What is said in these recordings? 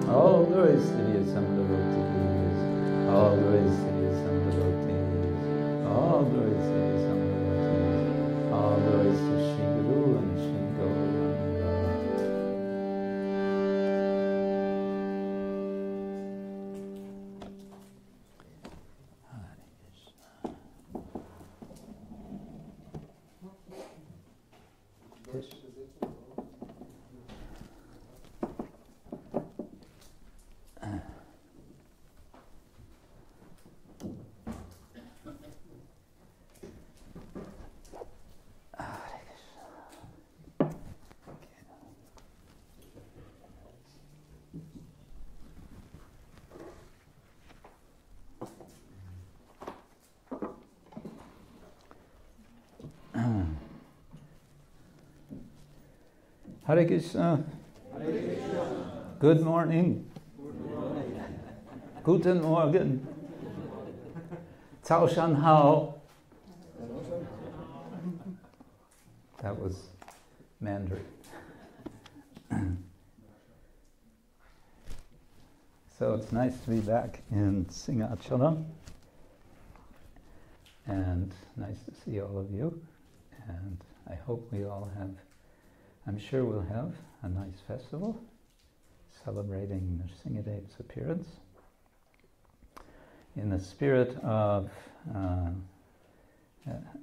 All glories to the assembled devotees. All glories to the assembled devotees. All glories to the assembled devotees. All glories to Shri Guru and Shri Gauranga. Hare Krishna. Krishna. Hare Krishna. Hare Krishna. Good morning. Guten Morgen. Cao Shan Hao. That was Mandarin. So it's nice to be back in Simhachalam. And nice to see all of you. And I hope we all have, I'm sure we'll have a nice festival celebrating Nrsingadev's appearance. In the spirit of,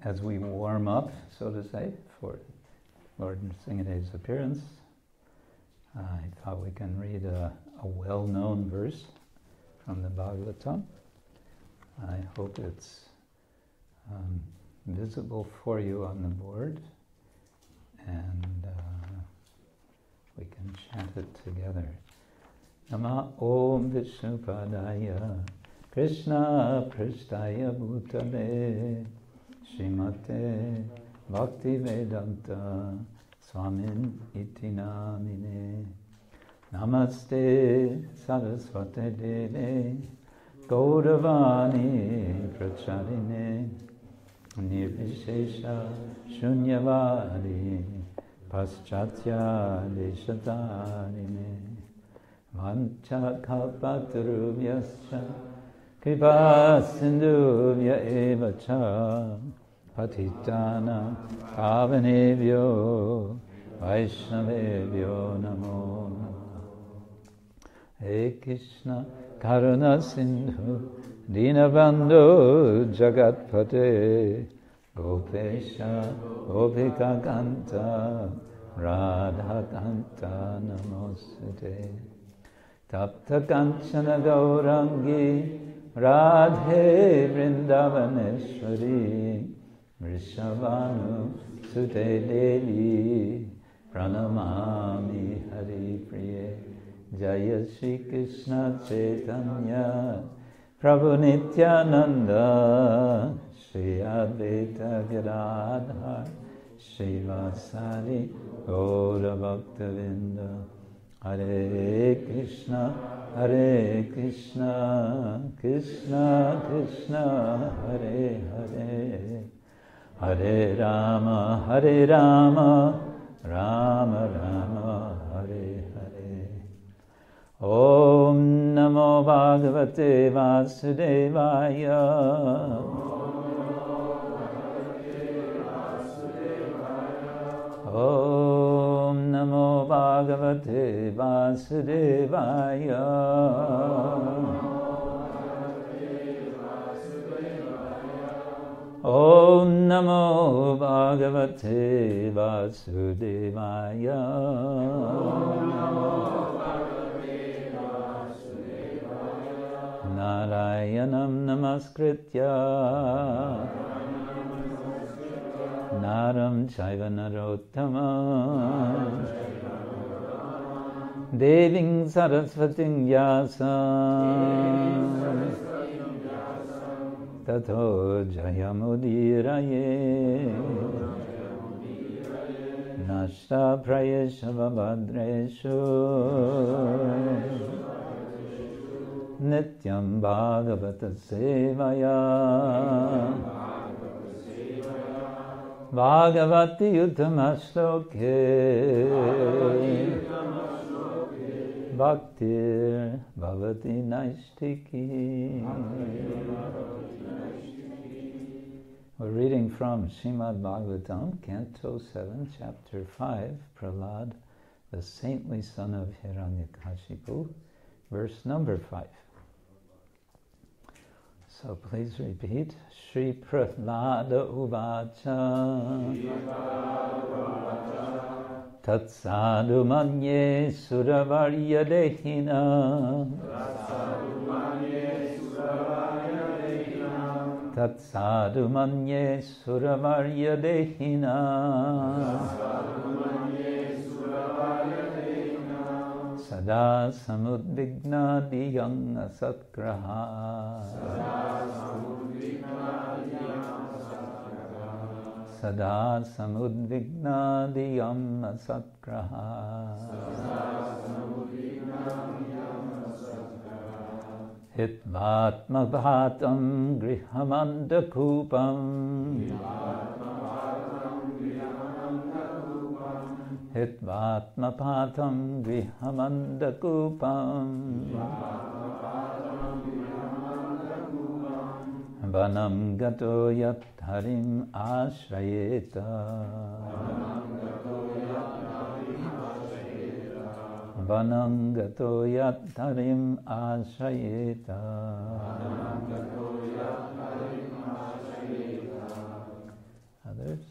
as we warm up, so to say, for Lord Nrsingadev's appearance, I thought we can read a well-known verse from the Bhagavatam. I hope it's visible for you on the board, and we can chant it together. Nama Om Vishnupadaya Krishna Prishtaya Bhutale Srimate Bhaktivedanta Swamin Iti Namine Namaste Saraswate Deve Gauravani Pracharine Nirvishesha Shunyavadi Paschatya Deshatarine Vancha Kalpatarubhyascha Kripa Sindhuvya Evacha patitānaṁ pāvanebhyo vaishnavebhyo namo namaha. He Krishna karuna sindhu dinabandhu jagatpate gopesha gopika kanta radha kanta namostate. Tapta kanchana gaurangi radhe vrindavaneshwari vrishabhanu sute devi pranamami hari priye. Jaya Shri Krishna Chaitanya Prabhu Nityananda Shri Advaita Gadadhar Shri Vasari Gaura Bhaktavinda. Hare Krishna Krishna Krishna Hare Hare Hare Rama Rama Rama Hare Hare. Om Namo Bhagavate Vasudevaya. Om Namo Bhagavate Vasudevaya. Om Namo Bhagavate Vasudevaya. Narayanam Namaskritya Naram Chaiva Narottamam Deving Saraswating Vyasam Tato Jayamudiraye Nashta Prayesha Vabhadreshu Nityam Bhagavata Sevaya Bhagavati Uttama-shloke Bhaktir Bhavati Naistiki. We're reading from Srimad-Bhagavatam, Canto 7, Chapter 5, Prahlāda, the saintly son of Hiranyakashipu, verse number 5. So please repeat. śrī-prahlāda uvāca tat sādhu manye sura-varya dehinām tat sādhu manye sura-varya dehinām sadā samudvigna-dhiyām asat-grahāt sadā samudvigna-dhiyām asat-grahāt hitvātma-pātaṁ gṛham andha-kūpam hitvātma-pātaṁ gṛham andha-kūpam vanaṁ gato dharim āśrayeta vanaṁ gato dharim āśrayeta. Others?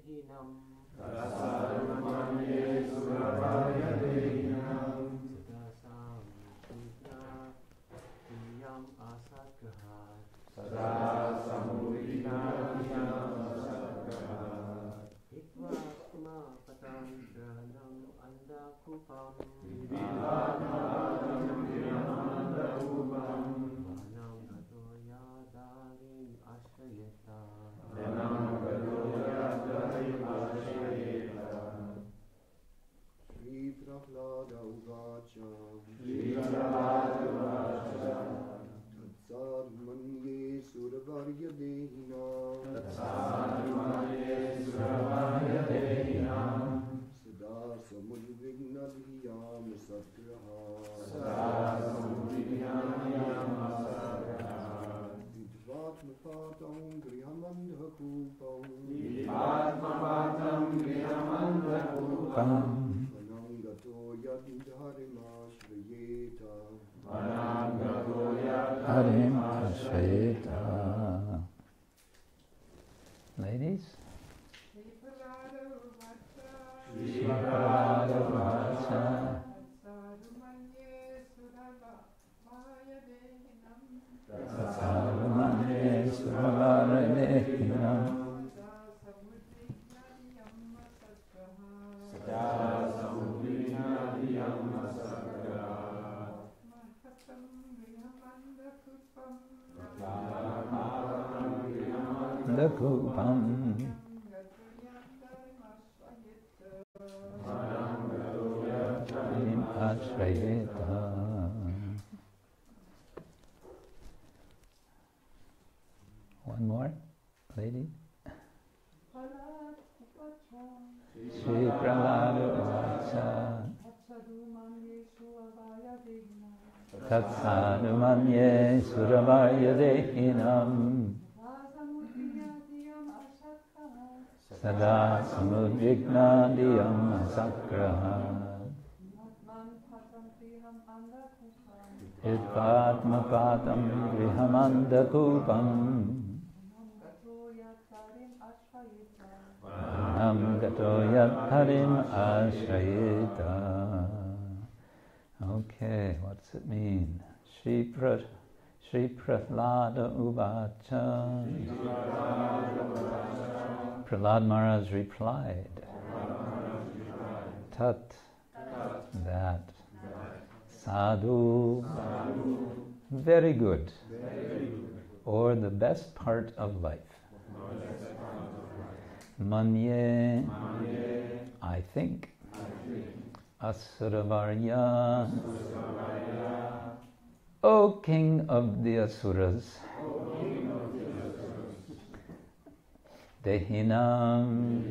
hitvātma-pātaṁ andha-kūpam vanaṁ dharim āśrayeta śrī-prahlāda uvāca sādhu manye sura-varya dehinām sadā samudvigna-dhiyām asad-grahāt samudvigna-dhiyām asad-grahāt hitvātma-pātaṁ gṛham andha-kūpam hitvātma-pātaṁ gṛham andha-kūpam vanaṁ gato dharim āśrayeta vanaṁ gato dharim āśrayeta. Ladies? Śrī-prahlāda uvāca. Sādhu manye sura-varya dehinām. Sādhu manye sura-varya dehinām. sadā samudvigna-dhiyām asad-grahāt ātma-pātam gṛham andha-kūpam. Prahlāda Mahārāja Andha-kūpam. Dharim āśrayeta. One more, lady. Śrī-prahlāda uvāca. Tatsādhu manye sura-varya dehinām. Sadā samudvigna-dhiyām asat-grahāt. hitvātma-pātaṁ gṛham andha-kūpam. vanaṁ gato dharim āśrayeta. Okay, what's it mean? Śrī-prahlāda uvāca. Prahlāda Mahārāja replied, Tat, that, sādhu, very good, or the best part of life. Manye, I think. Asura-varya, O King of the asuras. Dehinām,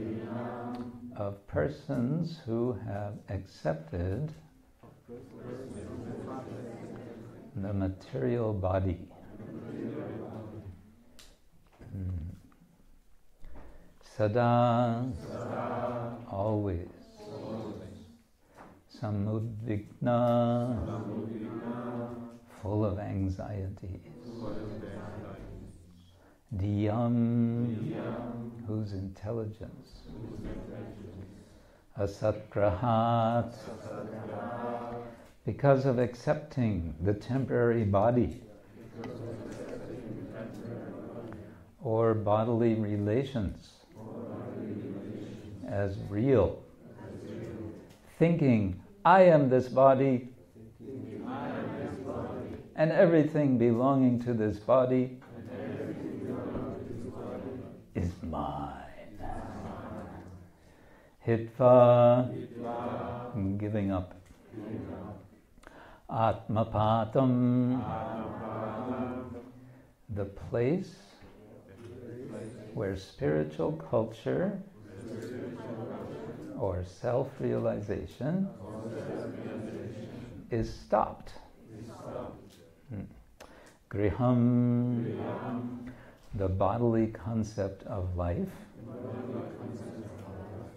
of persons who have accepted the material body. Sadā, always. Samudvigna, full of anxieties. Dhiyām, whose intelligence. Asat-grahāt, because of accepting the temporary body or bodily relations as real, thinking, I am this body, and everything belonging to this body is mine. Hitva, giving up. Ātma-pātam, the place where spiritual culture or self-realization is stopped. Gṛham, the bodily concept of life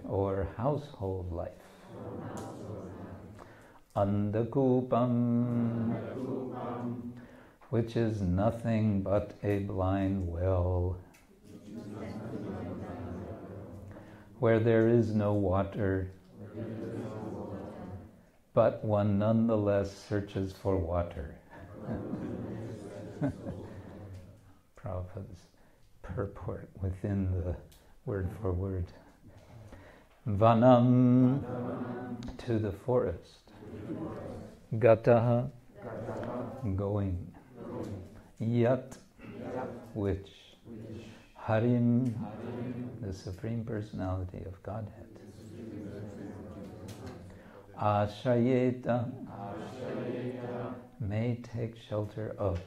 or household life. Andha-kūpam, which is nothing but a blind well where there is no water, but one nonetheless searches for water. Prabhupada's purport within the word for word. Vanaṁ, to the forest. Gato, going. Yat, which. Dharim, the Supreme Personality of Godhead. Āśrayeta, may take shelter of.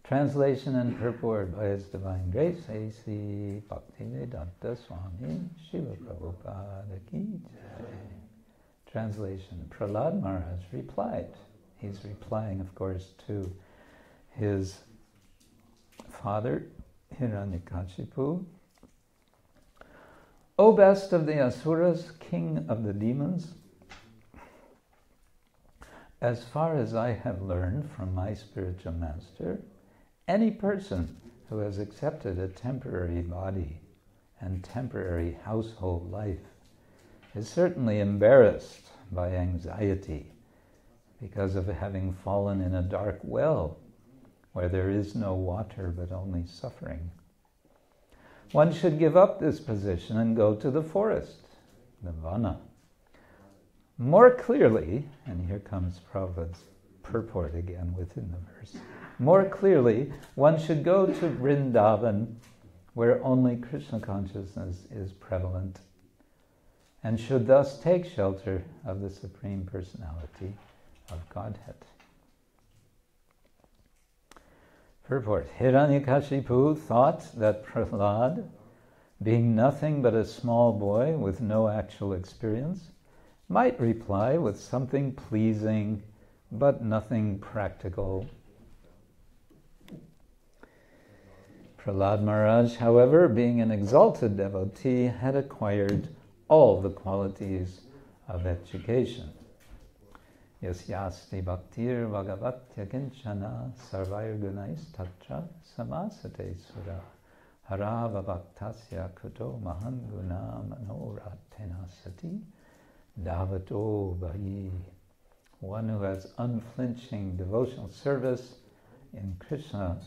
Translation and purport by His Divine Grace, A.C. Bhaktivedanta Swami, Śrīla Prabhupada Ki Jai. Translation. Prahlāda Mahārāja replied. He's replying, of course, to his father, Hiranyakashipu. O best of the asuras, king of the demons, as far as I have learned from my spiritual master, any person who has accepted a temporary body and temporary household life is certainly embarrassed by anxiety because of having fallen in a dark well where there is no water but only suffering. One should give up this position and go to the forest, the vanaṁ. More clearly, and here comes Prabhupada's purport again within the verse, more clearly, one should go to Vrindavan, where only Krishna consciousness is prevalent, and should thus take shelter of the Supreme Personality of Godhead. Purport. Hiranyakashipu thought that Prahlāda, being nothing but a small boy with no actual experience, might reply with something pleasing but nothing practical. Prahlāda Mahārāja, however, being an exalted devotee, had acquired all the qualities of education. Yasyasti bhaktir bhagavatya kinchana sarvair gunais tatra samasate sura harava bhaktasya kuto mahan guna manoratena sati davato bhayi. One who has unflinching devotional service in Krishna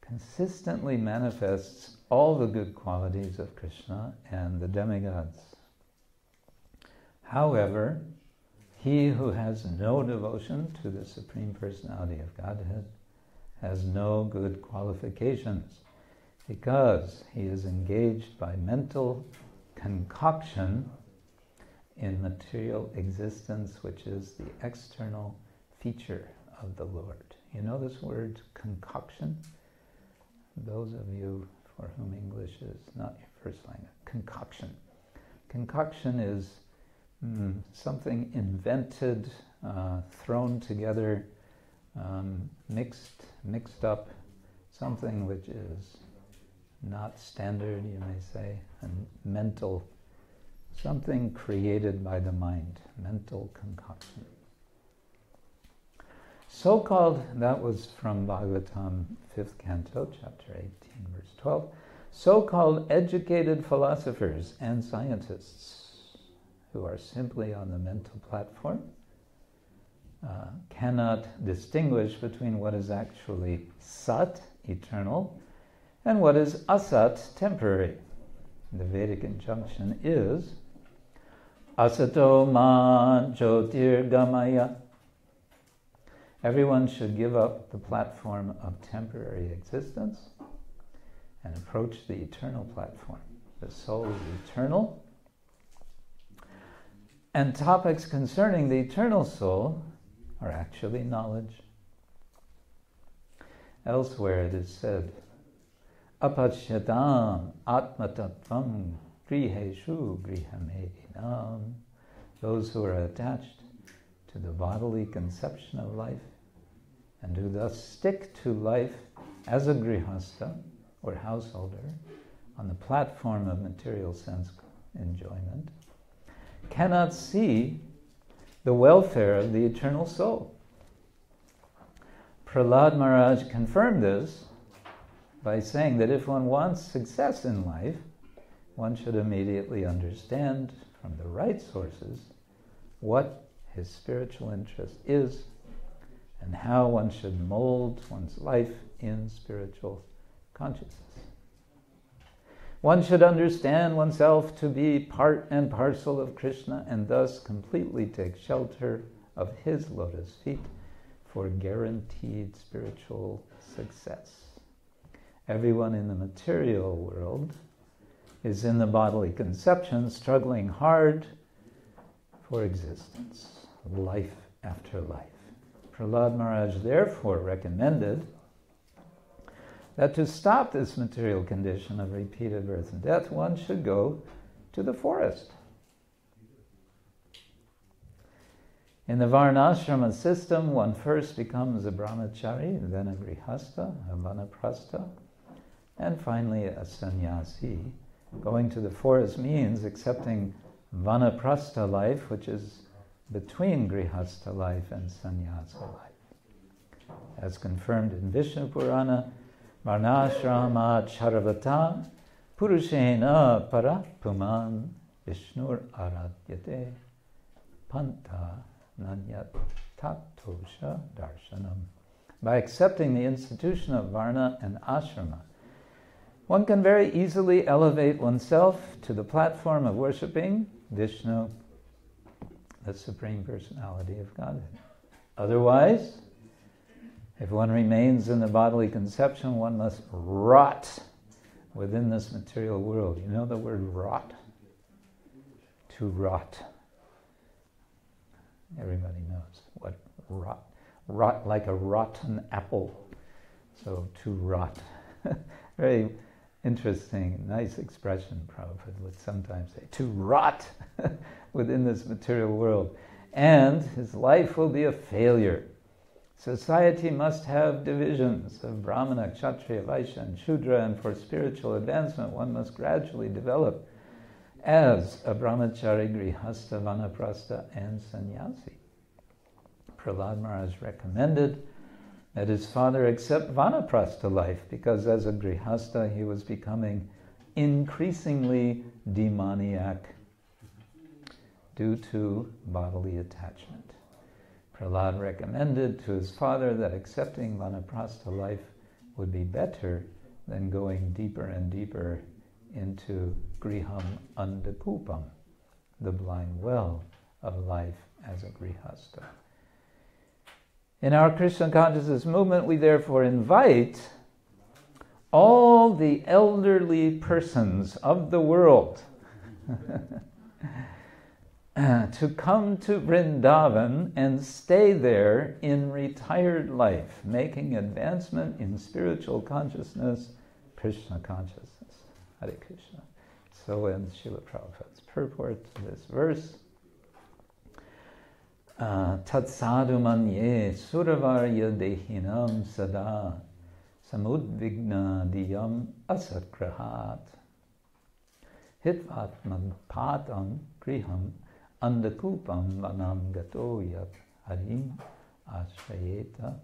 consistently manifests all the good qualities of Krishna and the demigods. However, he who has no devotion to the Supreme Personality of Godhead has no good qualifications because he is engaged by mental concoction in material existence, which is the external feature of the Lord. You know this word, concoction? Those of you for whom English is not your first language. Concoction. Concoction is something invented, thrown together, mixed up, something which is not standard, you may say, and mental, something created by the mind, mental concoction. So-called, that was from Bhagavatam, 5th canto, chapter 18, verse 12, so-called educated philosophers and scientists who are simply on the mental platform cannot distinguish between what is actually sat, eternal, and what is asat, temporary. The Vedic injunction is asato ma jyotirgamaya. Everyone should give up the platform of temporary existence and approach the eternal platform. The soul is eternal, and topics concerning the eternal soul are actually knowledge. Elsewhere it is said, apacyatam ātma-pātam griheshu dehināṁ. Those who are attached to the bodily conception of life and who thus stick to life as a grihasta or householder on the platform of material sense enjoyment cannot see the welfare of the eternal soul. Prahlāda Mahārāja confirmed this by saying that if one wants success in life, one should immediately understand from the right sources what his spiritual interest is and how one should mold one's life in spiritual consciousness. One should understand oneself to be part and parcel of Krishna and thus completely take shelter of his lotus feet for guaranteed spiritual success. Everyone in the material world is in the bodily conception, struggling hard for existence, life after life. Prahlāda Mahārāja therefore recommended that to stop this material condition of repeated birth and death, one should go to the forest. In the varnashrama system, one first becomes a brahmachari, then a grihasta, a vanaprastha, and finally a sannyasi. Going to the forest means accepting vanaprastha life, which is between grihasta life and sannyasa life. As confirmed in Vishnu Purana, varnashrama charavata purushena para puman vishnur aradyate panta nanyat tatosha darshanam. By accepting the institution of varna and ashrama, one can very easily elevate oneself to the platform of worshipping Vishnu, the Supreme Personality of Godhead. Otherwise, if one remains in the bodily conception, one must rot within this material world. You know the word rot? To rot. Everybody knows what rot. Rot like a rotten apple. So to rot. Very interesting, nice expression Prabhupada would sometimes say. To rot within this material world. And his life will be a failure. Society must have divisions of Brahmana, Kshatriya, Vaishya, and Shudra, and for spiritual advancement one must gradually develop as a brahmachari, grihasta, vanaprastha, and sannyasi. Prahlāda Mahārāja recommended that his father accept vanaprastha life because as a grihasta he was becoming increasingly demoniac due to bodily attachment. Prahlāda recommended to his father that accepting vanaprastha life would be better than going deeper and deeper into gṛham andha-kūpam, the blind well of life as a grihasta. In our Krishna consciousness movement, we therefore invite all the elderly persons of the world to come to Vrindavan and stay there in retired life, making advancement in spiritual consciousness, Krishna consciousness. Hare Krishna. So ends Srila Prabhupada's purport to this verse. Tat sādhu manye sura-varya dehinām sadā samudvigna-dhiyām asat-grahāt hitvātma-pātaṁ gṛham andha-kūpam vanaṁ gato dharim āśrayeta.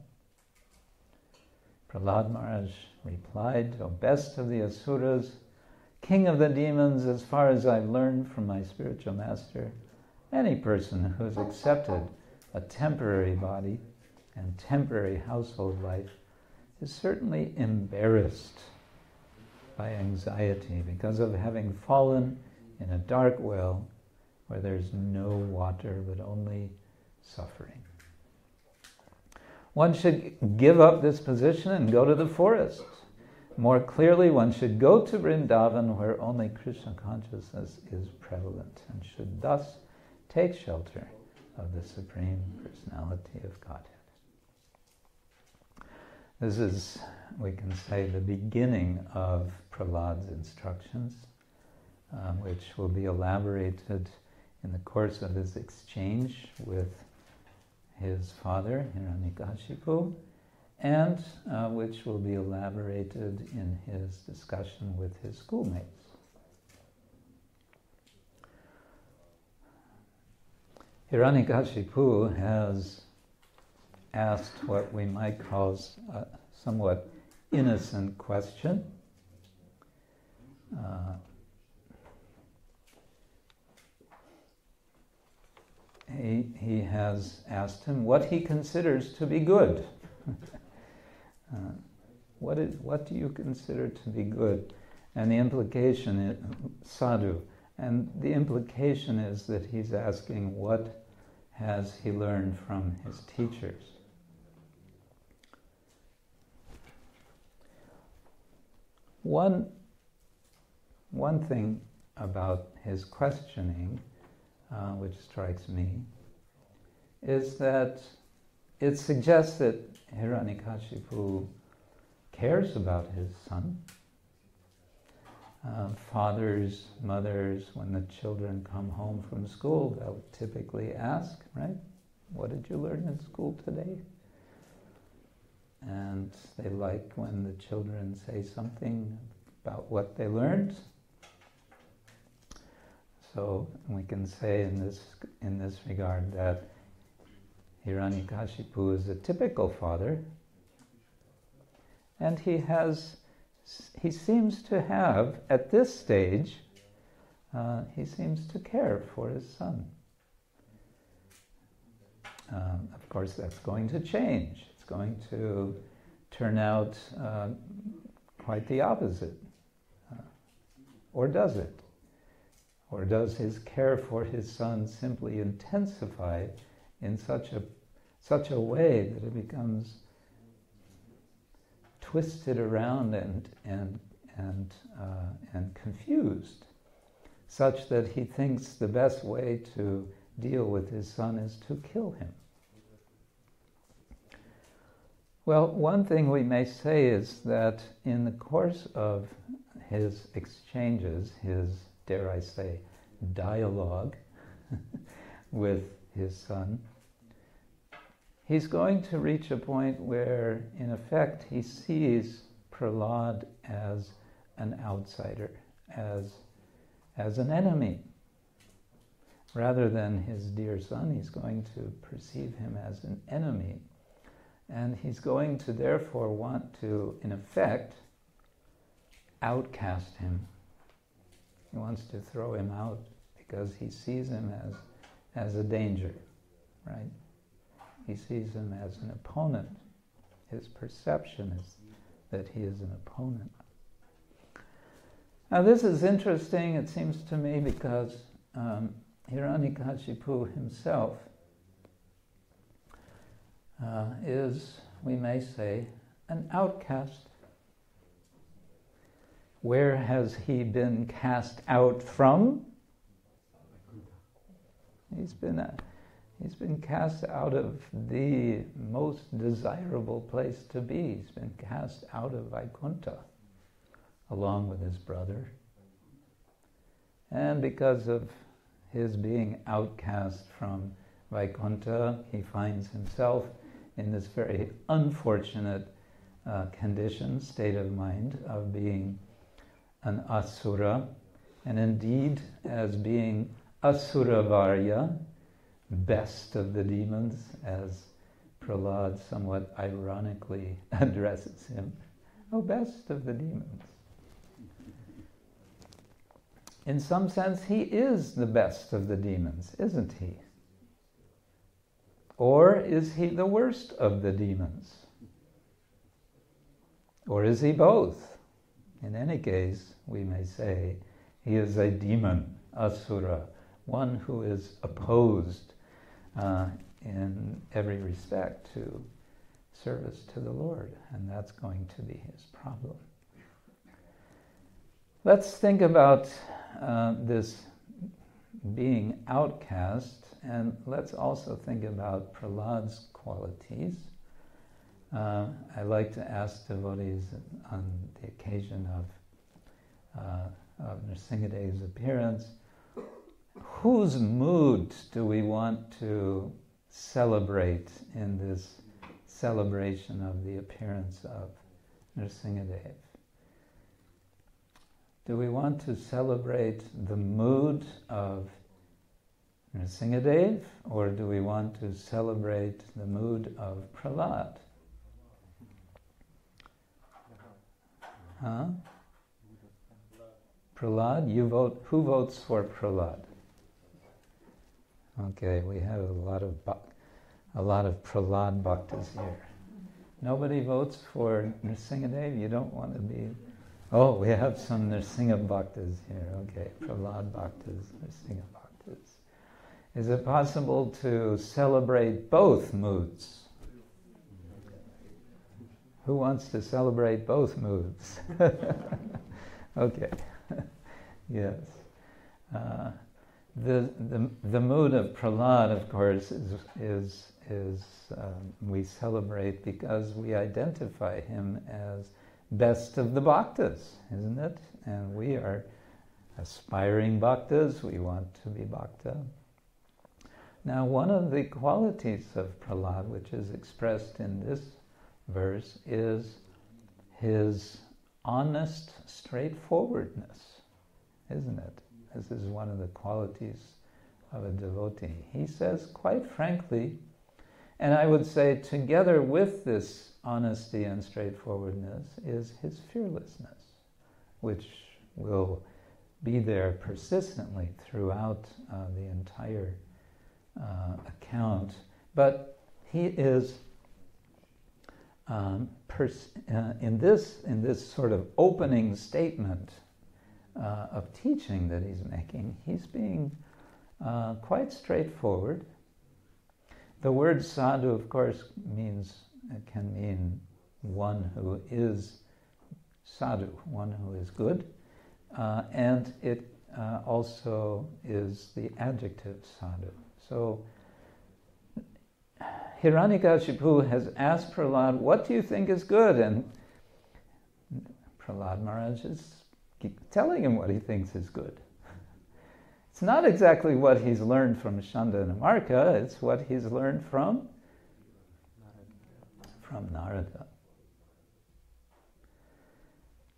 Prahlāda Mahārāja replied, O best of the asuras, king of the demons, as far as I've learned from my spiritual master, any person who has accepted a temporary body and temporary household life is certainly embarrassed by anxiety because of having fallen in a dark well where there's no water but only suffering. One should give up this position and go to the forest. More clearly, one should go to Vrindavan where only Krishna consciousness is prevalent and should thus take shelter of the Supreme Personality of Godhead. This is, we can say, the beginning of Prahlāda's instructions, which will be elaborated in the course of his exchange with his father, Hiranyakashipu, and which will be elaborated in his discussion with his schoolmates. Hiranyakashipu has asked what we might call a somewhat innocent question. He has asked him what he considers to be good. What do you consider to be good? And the implication is sadhu. And the implication is that he's asking what has he learned from his teachers. One thing about his questioning, which strikes me, is that it suggests that Hiranyakashipu cares about his son. Fathers, mothers, when the children come home from school, they'll typically ask, right? what did you learn in school today? And they like when the children say something about what they learned. So we can say in this regard that Hiranyakashipu is a typical father, and he seems to have, at this stage, he seems to care for his son. Of course, that's going to change. It's going to turn out quite the opposite. Or does it? Or does his care for his son simply intensify in such a way that it becomes twisted around and confused, such that he thinks the best way to deal with his son is to kill him? Well, one thing we may say is that in the course of his exchanges, his, dare I say, dialogue with his son, he's going to reach a point where, in effect, he sees Prahlāda as an outsider, as an enemy. Rather than his dear son, he's going to perceive him as an enemy. And he's going to therefore want to, in effect, outcast him. He wants to throw him out because he sees him as a danger, right? He sees him as an opponent. His perception is that he is an opponent. Now this is interesting, it seems to me, because Hiranyakashipu himself is, we may say, an outcast. Where has he been cast out from? He's been cast out of the most desirable place to be. He's been cast out of Vaikuntha, along with his brother. And because of his being outcast from Vaikuntha, he finds himself in this very unfortunate state of mind of being an asura, and indeed as being asura-varya, best of the demons, as Prahlāda somewhat ironically addresses him. Oh, best of the demons. In some sense, he is the best of the demons, isn't he? Or is he the worst of the demons? Or is he both? In any case, we may say he is a demon, asura, one who is opposed in every respect to service to the Lord, and that's going to be his problem. Let's think about this being outcast, and let's also think about Prahlāda's qualities. I like to ask devotees on the occasion of Nrsingadev's appearance, whose mood do we want to celebrate in this celebration of the appearance of Nrsingadev? Do we want to celebrate the mood of Nrsingadev, or do we want to celebrate the mood of Prahlāda? Huh? Prahlāda, you vote. Who votes for Prahlāda? Okay, we have a lot of Prahlāda bhaktas here. Nobody votes for Nrsingadev. You don't want to be. Oh, we have some Nrsinga bhaktas here. Okay, Prahlāda bhaktas, Nrsinga bhaktas. Is it possible to celebrate both moods? Who wants to celebrate both moods? Okay. Yes. The mood of Prahlāda, of course, is we celebrate because we identify him as best of the bhaktas, isn't it? And we are aspiring bhaktas. We want to be bhakta. Now, one of the qualities of Prahlāda, which is expressed in this verse, is his honest straightforwardness, isn't it? This is one of the qualities of a devotee. He says, quite frankly, and I would say together with this honesty and straightforwardness is his fearlessness, which will be there persistently throughout the entire account. But he is in this sort of opening statement of teaching that he's making, he's being quite straightforward. The word sadhu, of course, can mean one who is sadhu, one who is good, and it also is the adjective sadhu. So Hiranyakashipu has asked Prahlāda, what do you think is good? And Prahlāda Mahārāja is telling him what he thinks is good. It's not exactly what he's learned from Shanda and Amarka, it's what he's learned from Narada.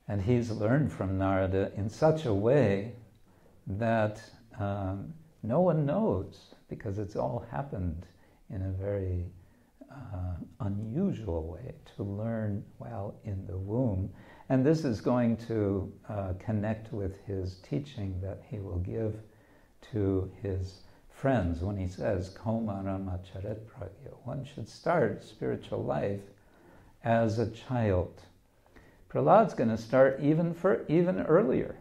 And he's learned from Narada in such a way that no one knows, because it's all happened in a very unusual way, to learn while in the womb. And this is going to connect with his teaching that he will give to his friends when he says, Kaumara-macharet pragya. One should start spiritual life as a child. Prahlāda's going to start even earlier.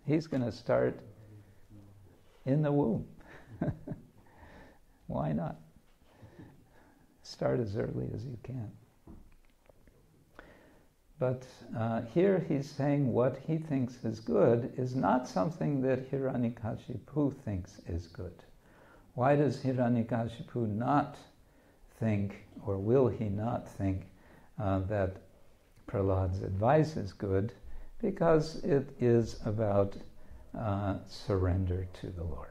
He's going to start in the womb. Why not? Start as early as you can. But here he's saying what he thinks is good is not something that Hiranyakashipu thinks is good. Why does Hiranyakashipu not think, or will he not think, that Prahlāda's advice is good? Because it is about surrender to the Lord.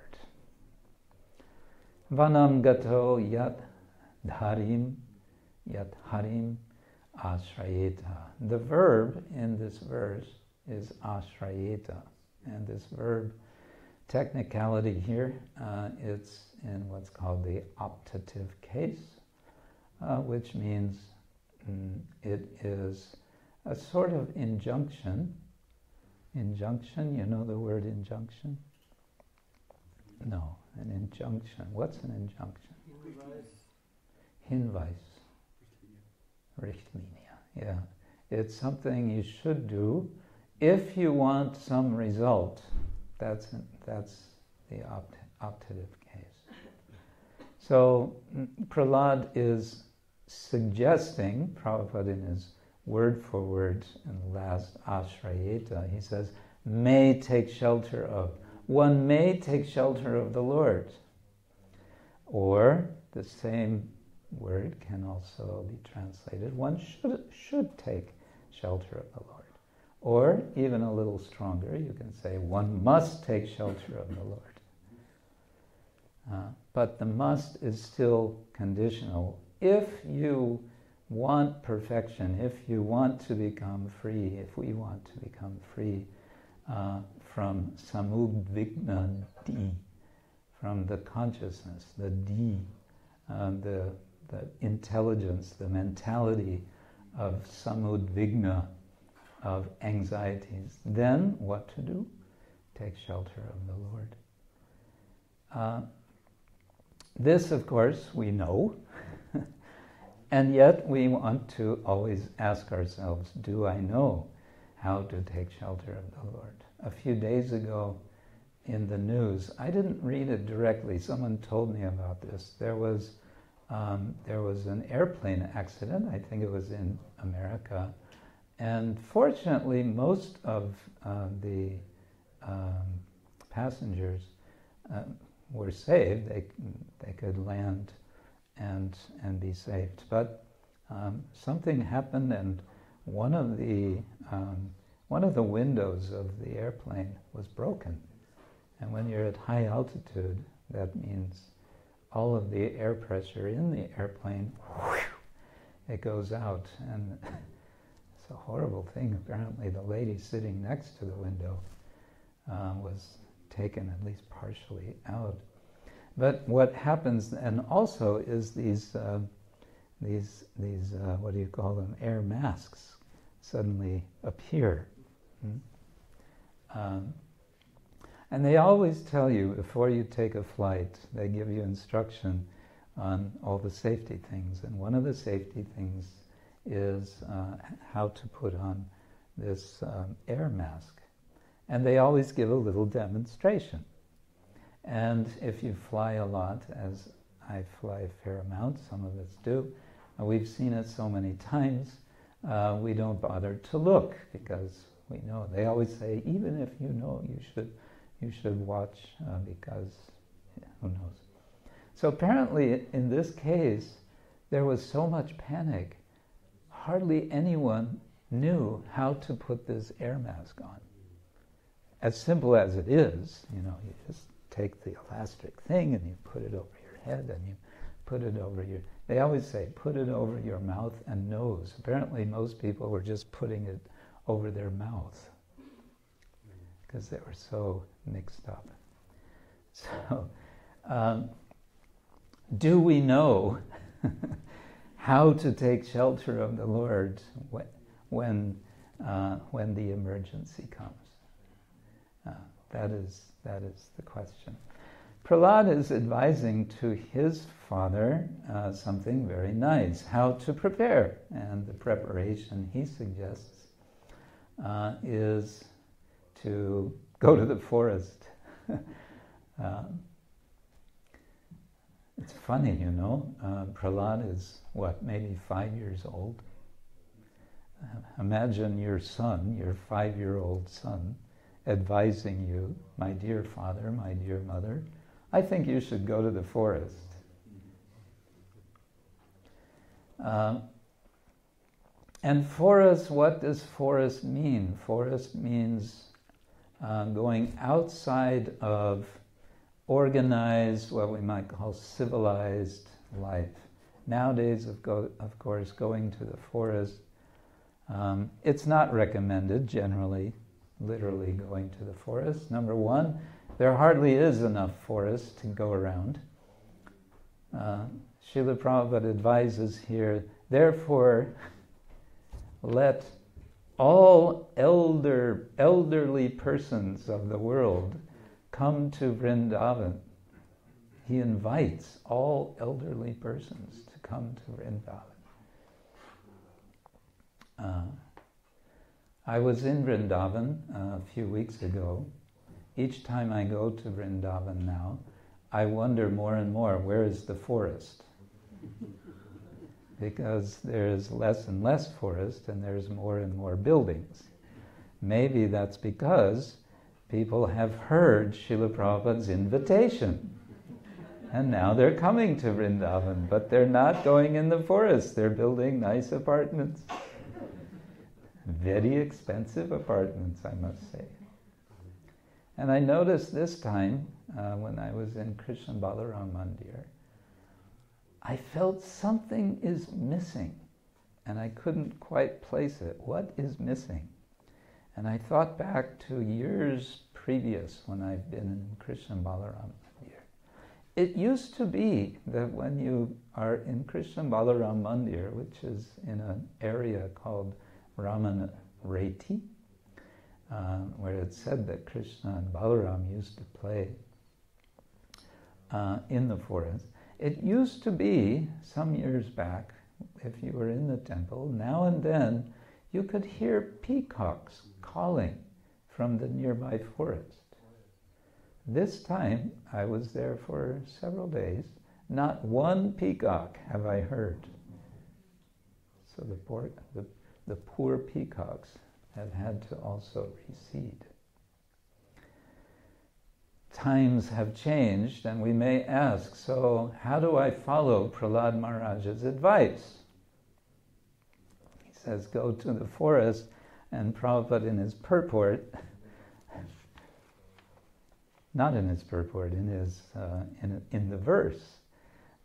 Vanaṁ gato yat dharim yat harim āśrayeta. The verb in this verse is āśrayeta. And this verb, technicality here, it's in what's called the optative case, which means it is a sort of injunction. Injunction, you know the word injunction? No, an injunction. What's an injunction? Hinweis. Richtlinie, yeah. It's something you should do if you want some result. That's the optative case. So Prahlāda is suggesting, Prabhupada in his word for word in the last āśrayeta, he says, may take shelter of. One may take shelter of the Lord. Or the same word can also be translated, one should take shelter of the Lord. Or, even a little stronger, you can say, one must take shelter of the Lord. But the must is still conditional. If you want perfection, if you want to become free, if we want to become free from samudvigna-dhiyām, from the consciousness, the the intelligence, the mentality of samudvigna, of anxieties, then what to do? Take shelter of the Lord. This, of course, we know, and yet we want to always ask ourselves, do I know how to take shelter of the Lord? A few days ago in the news, I didn't read it directly, someone told me about this. There was an airplane accident, I think it was in America, and fortunately most of the passengers were saved. They could land and be saved. But something happened, and one of the windows of the airplane was broken. And when you're at high altitude, That means all of the air pressure in the airplane, it goes out. And it's a horrible thing. Apparently the lady sitting next to the window was taken at least partially out. But what happens, and also, is these what do you call them, air masks suddenly appear. And they always tell you, before you take a flight, they give you instruction on all the safety things. And one of the safety things is how to put on this air mask. And they always give a little demonstration. And if you fly a lot, as I fly a fair amount, some of us do, we've seen it so many times, we don't bother to look because we know. They always say, even if you know, you should watch because who knows. So apparently in this case, there was so much panic, hardly anyone knew how to put this air mask on. As simple as it is, you just take the elastic thing and you put it over your head and you put it over your... They always say, put it over your mouth and nose. Apparently most people were just putting it over their mouth because they were so mixed up. So, do we know how to take shelter of the Lord when the emergency comes? That is the question. Prahlāda is advising to his father something very nice, how to prepare. And the preparation he suggests is to go to the forest. It's funny, Prahlāda is, maybe 5 years old? Imagine your son, your 5-year-old son, advising you, my dear father, my dear mother, I think you should go to the forest. And forest, what does forest mean? Forest means going outside of organized, what we might call civilized life. Nowadays, of course, going to the forest, it's not recommended generally, literally going to the forest. Number one, there hardly is enough forest to go around. Srila Prabhupada advises here, therefore, let all elderly persons of the world come to Vrindavan. He invites all elderly persons to come to Vrindavan. I was in Vrindavan a few weeks ago. Each time I go to Vrindavan now, I wonder more and more, where is the forest? Because there's less and less forest and there's more and more buildings. Maybe that's because people have heard Srila Prabhupada's invitation. And now they're coming to Vrindavan, but they're not going in the forest. They're building nice apartments. Very expensive apartments, I must say. And I noticed this time, when I was in Krishna Balaram Mandir, I felt something is missing, and I couldn't quite place it. What is missing? And I thought back to years previous when I've been in Krishna Balaram Mandir. It used to be that when you are in Krishna Balaram Mandir, which is in an area called Ramanareti, where it's said that Krishna and Balaram used to play in the forest. It used to be, some years back, if you were in the temple, now and then you could hear peacocks calling from the nearby forest. This time, I was there for several days, not one peacock have I heard. So the poor peacocks have had to also recede. Times have changed, and we may ask, so how do I follow Prahlāda Mahārāja's advice? He says, go to the forest, and Prabhupada in his purport not in its purport, in his in the verse.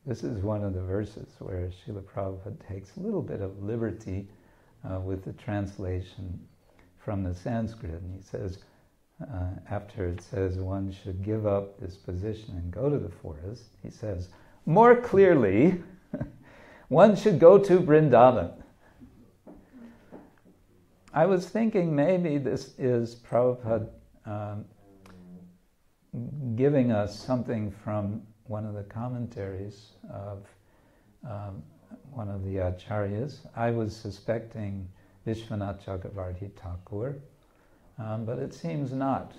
This is one of the verses where Srila Prabhupada takes a little bit of liberty with the translation from the Sanskrit. And he says, after it says one should give up this position and go to the forest, he says, more clearly, one should go to Vrindavan. I was thinking maybe this is Prabhupada giving us something from one of the commentaries of one of the acharyas. I was suspecting Vishwanath Chakravarti Thakur, but it seems not.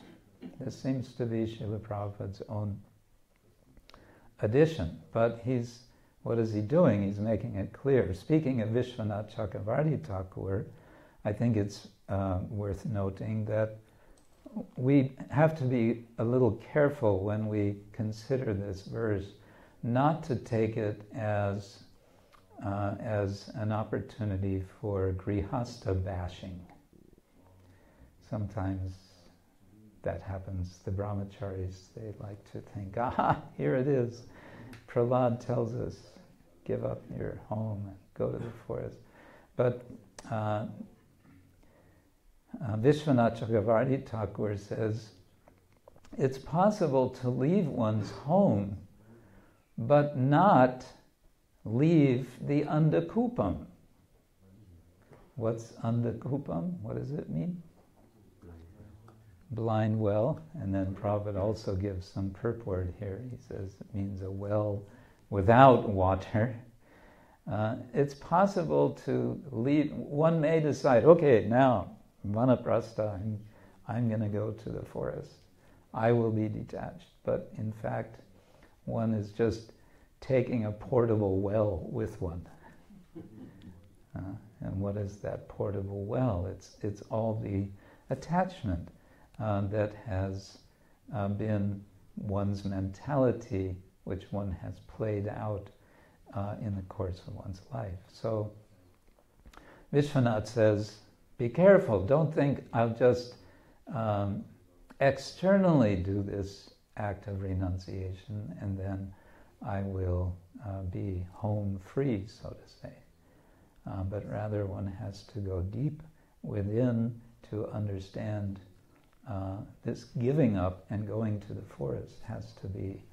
This seems to be Srila Prabhupada's own addition. But what is he doing? He's making it clear. Speaking of Vishwanath Chakravarti Thakur, I think it's worth noting that we have to be a little careful when we consider this verse, not to take it as an opportunity for grihasta bashing. Sometimes that happens. The brahmacharis, they like to think, here it is. Prahlāda tells us, give up your home and go to the forest. But Vishwanath Chakravarti Thakur says, it's possible to leave one's home, but not leave the andha-kūpaṁ. What's andha-kūpaṁ? What does it mean? Blind well. And then Prabhupada also gives some purport here. He says it means a well without water. It's possible to leave. One may decide, okay, now, vanaprastha, I'm going to go to the forest. I will be detached. But in fact, one is just taking a portable well with one. And what is that portable well? It's all the attachment that has been one's mentality, which one has played out in the course of one's life. So Vishwanath says, be careful, don't think I'll just externally do this act of renunciation and then I will be home free, so to say. But rather one has to go deep within to understand this giving up and going to the forest has to be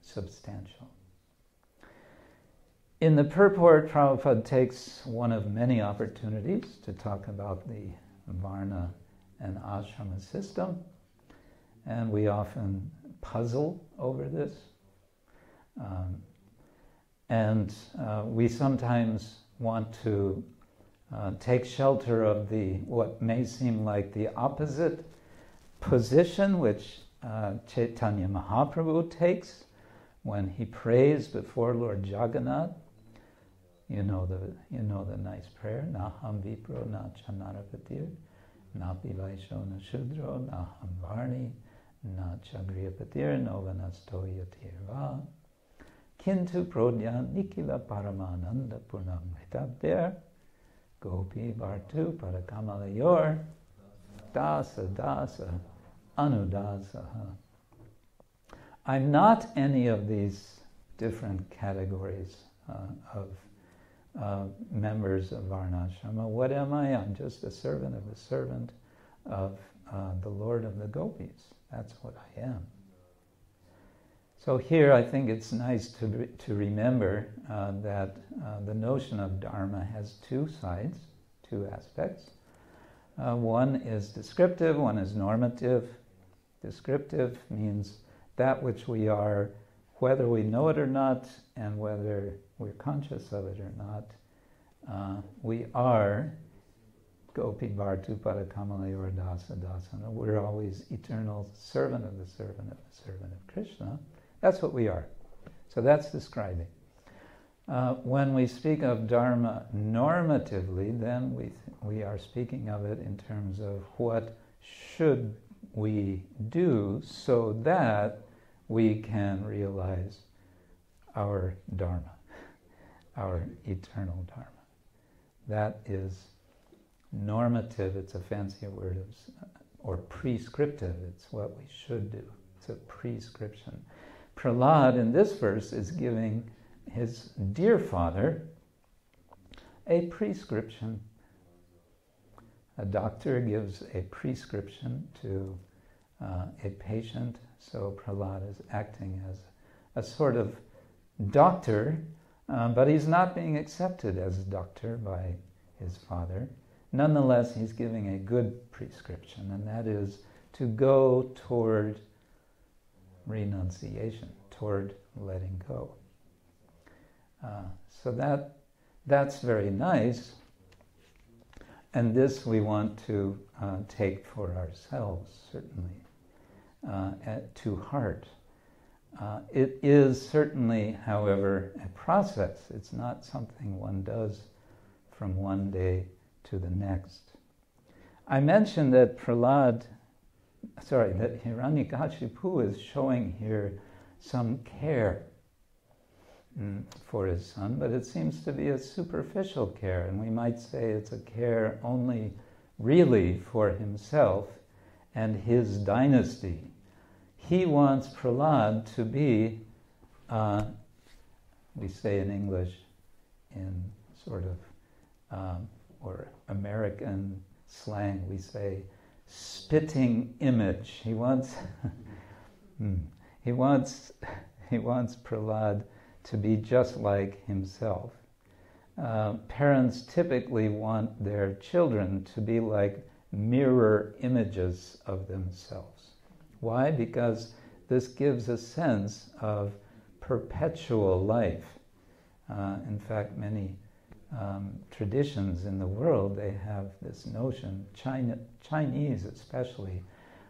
substantial. In the purport, Prabhupada takes one of many opportunities to talk about the varna and ashrama system, and we often puzzle over this. And we sometimes want to take shelter of what may seem like the opposite position which Chaitanya Mahaprabhu takes when he prays before Lord Jagannath. You know the nice prayer. Naham vipro na chanarapatir, na pivaisho na shudro, naham varni, na chagriyapatir, no vanasto yatirva. Kintu prodya nikila paramananda purnam hritabder, gopi bhartu parakamalayor, dasa anudasaha. I'm not any of these different categories of members of Varnashrama. What am I? I'm just a servant of the Lord of the Gopis. That's what I am. So here I think it's nice to remember that the notion of dharma has two sides, two aspects. One is descriptive, one is normative. Descriptive means that which we are, whether we know it or not, and whether we're conscious of it or not, we are Gopi Bhartu Parakamalayor Dasa Dasana. We're always eternal servant of the servant of the servant of Krishna. That's what we are. So that's describing. When we speak of dharma normatively, then we are speaking of it in terms of what should we do so that we can realize our dharma, our eternal dharma. That is normative. It's a fancy word or prescriptive. It's what we should do. It's a prescription. Prahlāda in this verse is giving his dear father a prescription. A doctor gives a prescription to a patient, so Prahlāda is acting as a sort of doctor, but he's not being accepted as a doctor by his father. Nonetheless, he's giving a good prescription, and that is to go toward renunciation, toward letting go. So that's very nice, and this we want to take for ourselves, certainly, to heart. It is certainly, however, a process. It's not something one does from one day to the next. I mentioned that that Hiranyakashipu is showing here some care for his son, but it seems to be a superficial care, and we might say it's a care only really for himself and his dynasty. He wants Prahlāda to be, we say in English, in sort of, or American slang, we say, spitting image. He wants, he wants Prahlāda to be just like himself. Parents typically want their children to be like mirror images of themselves. Why? Because this gives a sense of perpetual life. In fact, many traditions in the world, they have this notion, Chinese especially.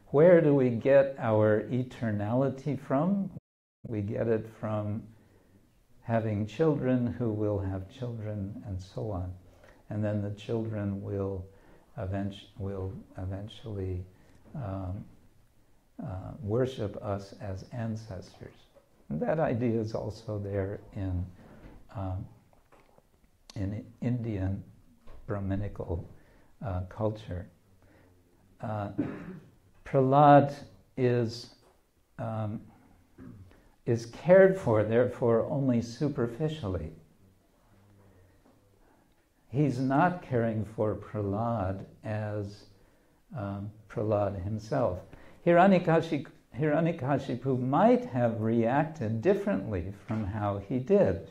Where do we get our eternality from? We get it from having children who will have children, and so on. And then the children will eventually worship us as ancestors. And that idea is also there in Indian Brahminical culture. Prahlāda is cared for, therefore, only superficially. He's not caring for Prahlāda as Prahlāda himself. Hiranyakashipu might have reacted differently from how he did,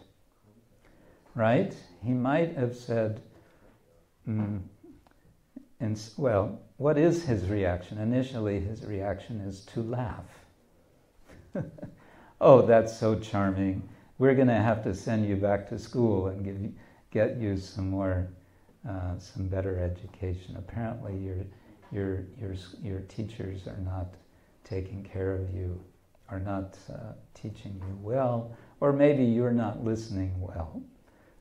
right? He might have said, well, what is his reaction? Initially, his reaction is to laugh. Oh, that's so charming. We're going to have to send you back to school and get you some better education. Apparently, your teachers are not taking care of you, are not teaching you well, or maybe you're not listening well.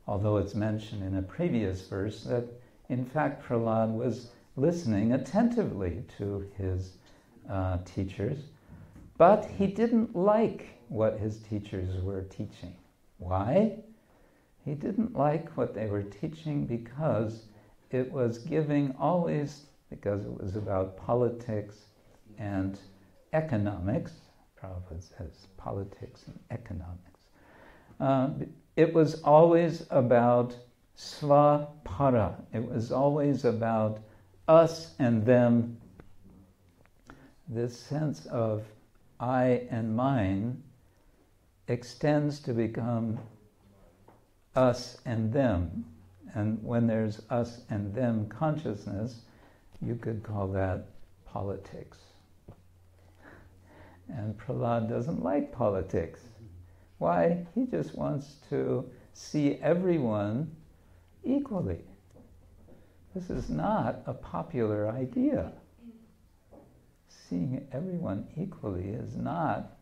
Although it's mentioned in a previous verse that, in fact, Prahlāda was listening attentively to his teachers, but he didn't like what his teachers were teaching. Why? He didn't like what they were teaching because it was because it was about politics and economics. Prabhupada says politics and economics. It was always about sva-para. It was always about us and them. This sense of I and mine extends to become us and them. And when there's us and them consciousness, you could call that politics. And Prahlāda doesn't like politics. Why? He just wants to see everyone equally. This is not a popular idea. Seeing everyone equally is not,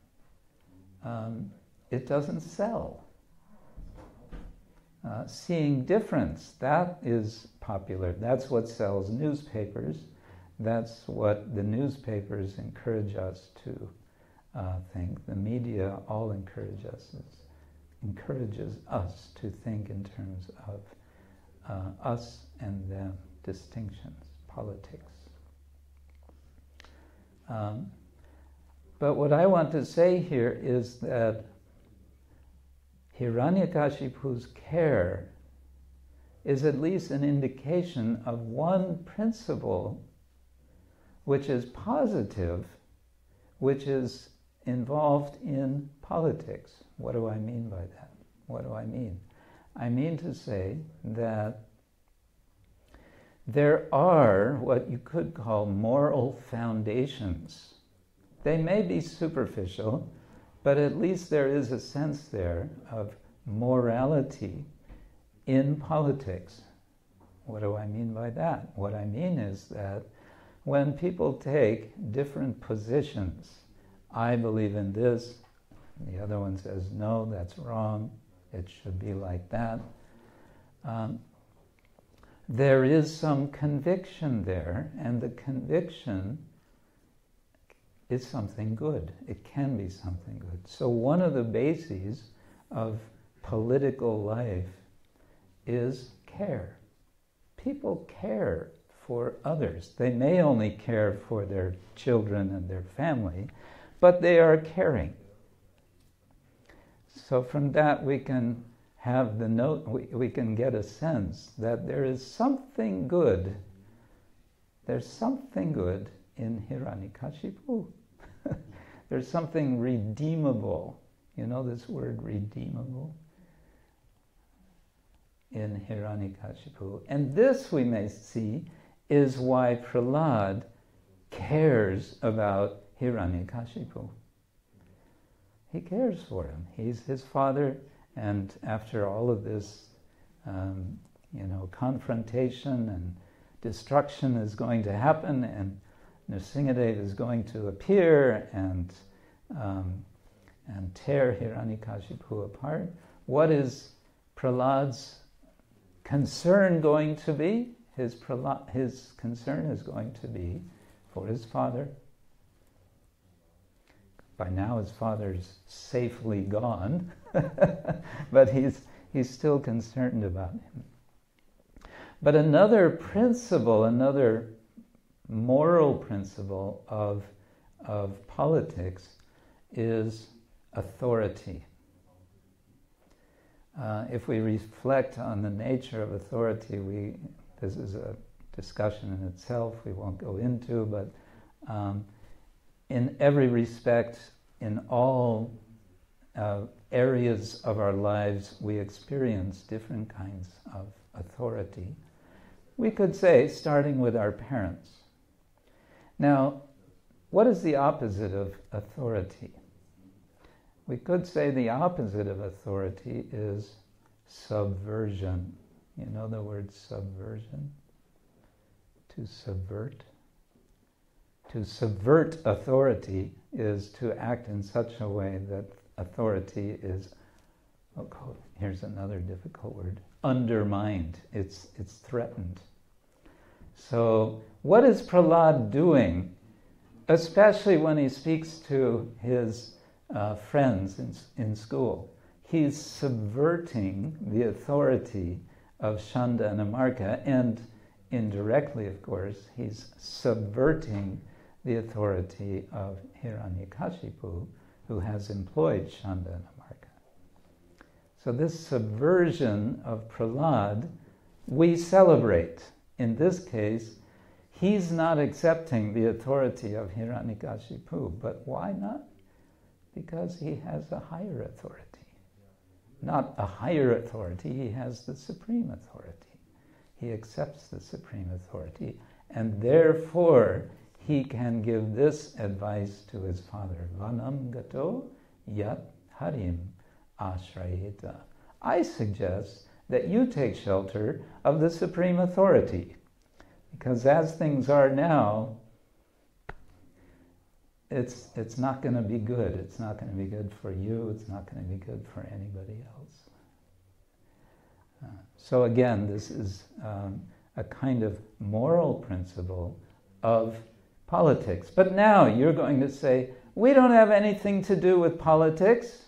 it doesn't sell. Seeing difference, that is popular. That's what sells newspapers. That's what the newspapers encourage us to think. The media all encourages us to think in terms of us and them distinctions, politics. But what I want to say here is that Hiranyakashipu's care is at least an indication of one principle which is positive, which is involved in politics. What do I mean by that? What do I mean? I mean to say that there are what you could call moral foundations. They may be superficial, but at least there is a sense there of morality in politics. What do I mean by that? What I mean is that when people take different positions, I believe in this, the other one says, no, that's wrong, it should be like that. There is some conviction there, and the conviction is something good. It can be something good. So one of the bases of political life is care. People care for others. They may only care for their children and their family, but they are caring. So from that we can have the note, we can get a sense that there is something good. There's something good in Hiranyakashipu. There's something redeemable. You know this word, redeemable? In Hiranyakashipu. And this, we may see, is why Prahlāda cares about Hiranyakashipu. He cares for him. He's his father, and after all of this, confrontation and destruction is going to happen, and Nrsimhadev is going to appear and tear Hiranyakashipu apart. What is Prahlāda's concern going to be? His concern is going to be for his father. By now his father's safely gone, but he's still concerned about him. But another principle, another moral principle of politics is authority. If we reflect on the nature of authority, this is a discussion in itself we won't go into, but in every respect, in all areas of our lives, we experience different kinds of authority. We could say, starting with our parents. Now, what is the opposite of authority? We could say the opposite of authority is subversion. You know the word subversion? To subvert. To subvert authority is to act in such a way that authority is, here's another difficult word, undermined. It's threatened. So what is Prahlāda doing, especially when he speaks to his friends in school? He's subverting the authority of Chanda and Amarka, and indirectly, of course, he's subverting the authority of Hiranyakashipu, who has employed Chanda and Amarka. So this subversion of Prahlāda, we celebrate. In this case, he's not accepting the authority of Hiranyakashipu, but why not? Because he has a higher authority. Not a higher authority, he has the supreme authority. He accepts the supreme authority, and therefore he can give this advice to his father, vanaṁ gato yat dharim āśrayeta. I suggest that you take shelter of the supreme authority, because as things are now, it's not going to be good. It's not going to be good for you. It's not going to be good for anybody else. So again, this is a kind of moral principle of politics. But now you're going to say, we don't have anything to do with politics.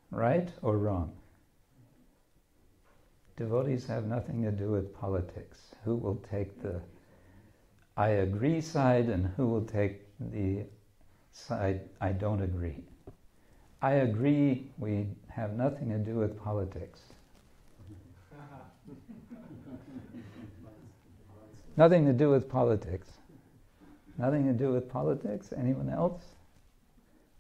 Right or wrong? devotees have nothing to do with politics. Who will take the I agree side and who will take the side I don't agree? I agree, we have nothing to do with politics. Nothing to do with politics. Nothing to do with politics? Anyone else?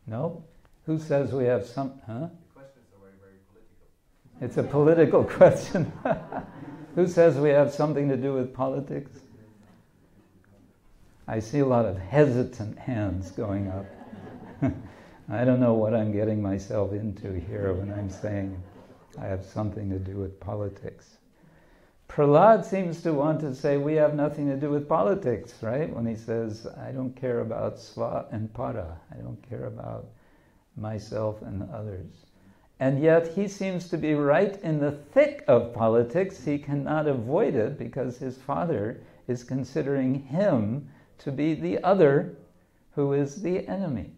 No? Who says we have some... Huh? The questions are very, very political. It's a political question. Who says we have something to do with politics? I see a lot of hesitant hands going up. I don't know what I'm getting myself into here when I'm saying I have something to do with politics. Prahlāda seems to want to say we have nothing to do with politics, right? When he says, I don't care about sva and para. I don't care about myself and others. And yet he seems to be right in the thick of politics. He cannot avoid it because his father is considering him to be the other who is the enemy.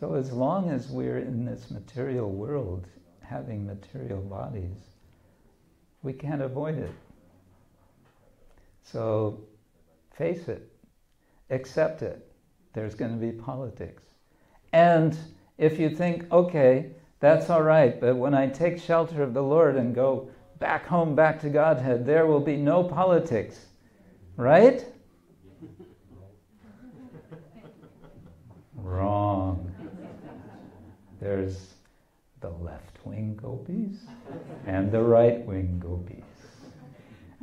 So as long as we're in this material world, having material bodies, we can't avoid it. So face it, accept it. There's going to be politics. And if you think, okay, that's all right, but when I take shelter of the Lord and go back home, back to Godhead, there will be no politics. Right? Wrong. There's the left-wing gopis and the right-wing gopis.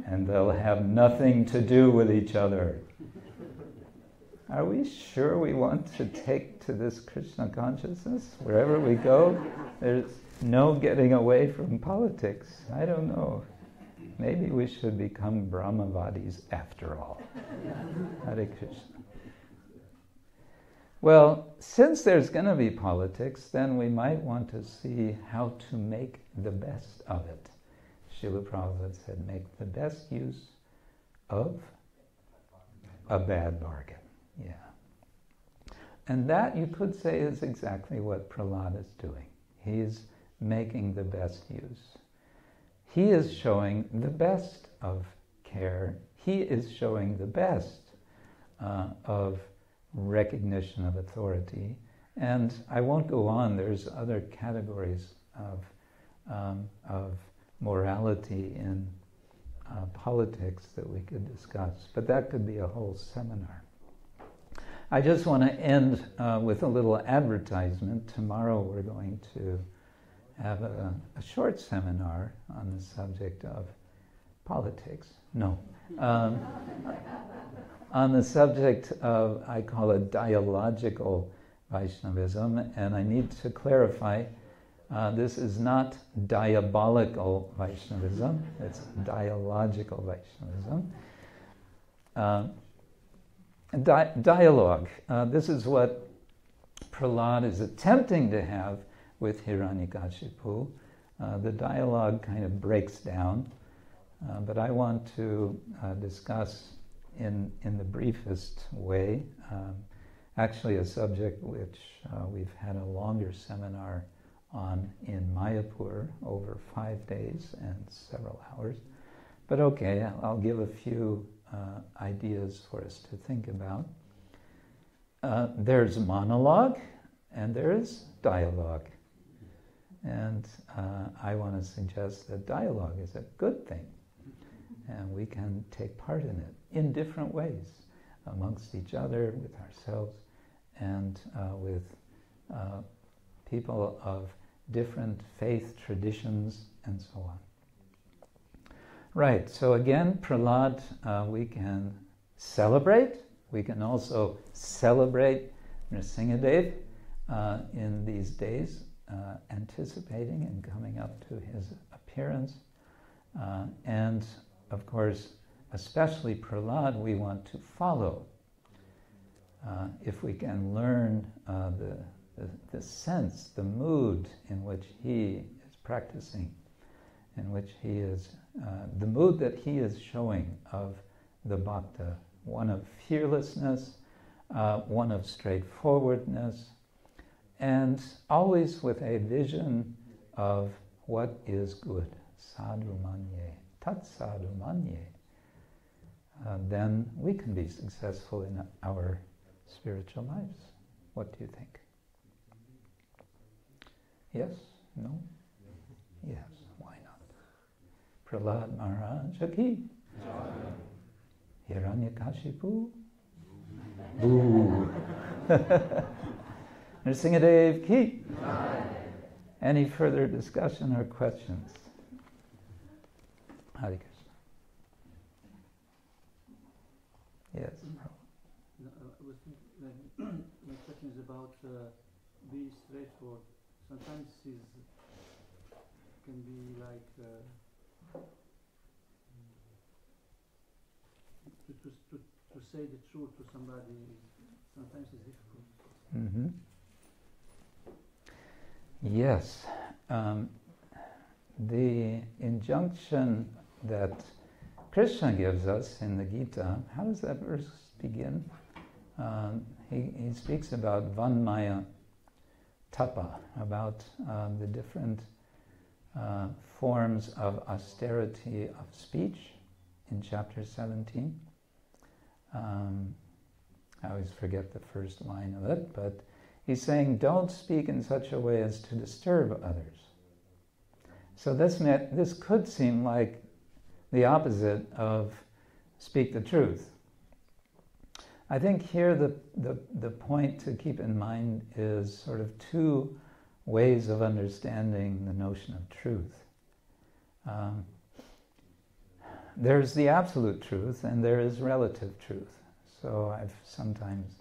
And they'll have nothing to do with each other. Are we sure we want to take to this Krishna consciousness? Wherever we go, there's no getting away from politics. I don't know. Maybe we should become Brahmavadis after all. Hare Krishna. Well, since there's going to be politics, then we might want to see how to make the best of it. Srila Prabhupada said, make the best use of a bad bargain. Yeah. And that, you could say, is exactly what Prahlāda is doing. He's making the best use. He is showing the best of care. He is showing the best of recognition of authority. And I won't go on. There's other categories of morality in politics that we could discuss. But that could be a whole seminar. I just want to end with a little advertisement. Tomorrow we're going to have a short seminar on the subject of politics. No. On the subject of, I call it dialogical Vaishnavism, and I need to clarify, this is not diabolical Vaishnavism, it's dialogical Vaishnavism. Dialogue. This is what Prahlāda is attempting to have with Hiranyakashipu. The dialogue kind of breaks down, but I want to discuss in the briefest way, actually a subject which we've had a longer seminar on in Mayapur over 5 days and several hours. But okay, I'll give a few ideas for us to think about. There's monologue and there is dialogue. And I want to suggest that dialogue is a good thing. And we can take part in it in different ways, amongst each other, with ourselves, and with people of different faith traditions, and so on. Right, so again, Prahlāda, we can celebrate. We can also celebrate Nrsimhadev in these days, anticipating and coming up to his appearance. And of course, especially Prahlāda, we want to follow. If we can learn the sense, the mood in which he is practicing, in which he is, the mood that he is showing of the bhakta, one of fearlessness, one of straightforwardness, and always with a vision of what is good, sādhu manye, tat sādhu manye, then we can be successful in our spiritual lives. What do you think? Yes? No? Yes, why not? Prahlāda Mahārāja ki? Hiranyakashipu? Boo! Nrsimhadev ki? Any further discussion or questions? Hare Krishna. Yes. No, I was thinking, my question is about being straightforward. Sometimes it can be like to say the truth to somebody. Sometimes it's difficult. Mm-hmm. Yes. The injunction that Krishna gives us in the Gita, how does that verse begin? He speaks about vanmaya tapa, about the different forms of austerity of speech in chapter 17. I always forget the first line of it, but he's saying don't speak in such a way as to disturb others. So this could seem like the opposite of speak the truth. I think here the point to keep in mind is sort of two ways of understanding the notion of truth. There's the absolute truth and there is relative truth. So I've sometimes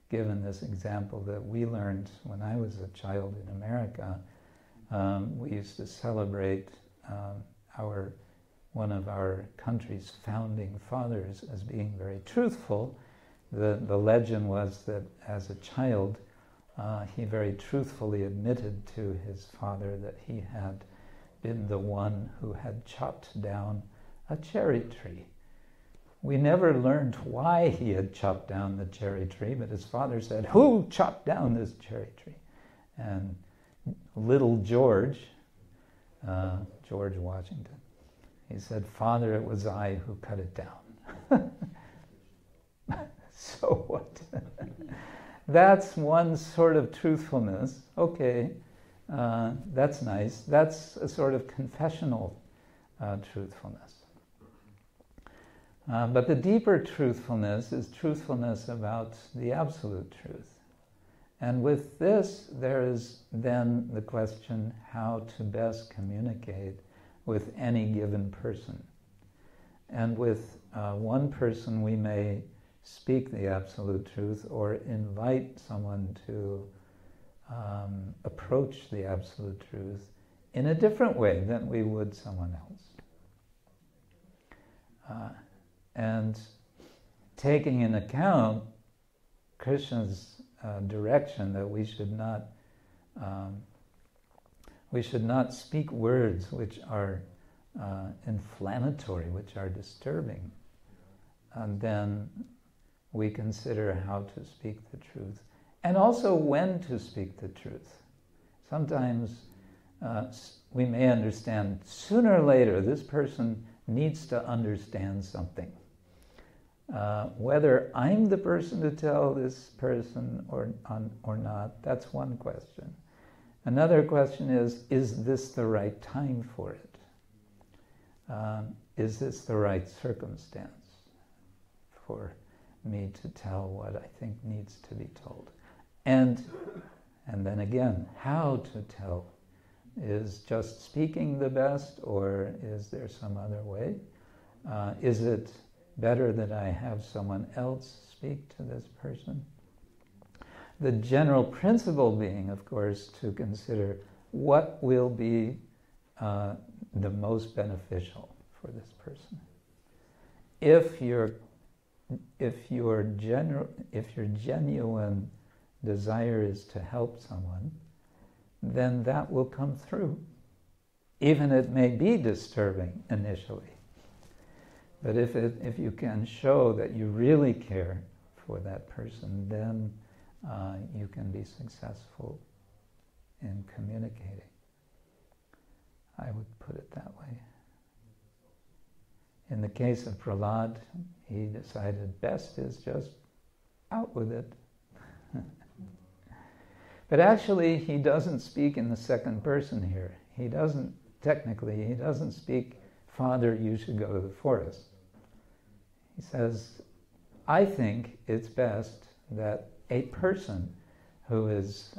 given this example that we learned when I was a child in America. We used to celebrate one of our country's founding fathers as being very truthful. The legend was that as a child, he very truthfully admitted to his father that he had been the one who had chopped down a cherry tree. We never learned why he had chopped down the cherry tree, but his father said, "Who chopped down this cherry tree?" And little George, George Washington, he said, "Father, it was I who cut it down." So what? That's one sort of truthfulness. Okay, that's nice. That's a sort of confessional truthfulness. But the deeper truthfulness is truthfulness about the absolute truth. And with this, there is then the question how to best communicate with any given person. And with one person we may speak the absolute truth or invite someone to approach the absolute truth in a different way than we would someone else. And taking into account Krishna's direction that we should not speak words which are inflammatory, which are disturbing, and then we consider how to speak the truth, and also when to speak the truth. Sometimes we may understand sooner or later this person needs to understand something. Whether I'm the person to tell this person or not, that's one question. Another question is this the right time for it? Is this the right circumstance for me to tell what I think needs to be told? And then again, how to tell? Is just speaking the best, or is there some other way? Is it better that I have someone else speak to this person? The general principle being, of course, to consider what will be the most beneficial for this person. If your genuine desire is to help someone, then that will come through. Even it may be disturbing initially. But if you can show that you really care for that person, then you can be successful in communicating. I would put it that way. In the case of Prahlāda, he decided best is just out with it. But actually, he doesn't speak in the second person here. He doesn't speak, Father, you should go to the forest. He says, I think it's best that a person who is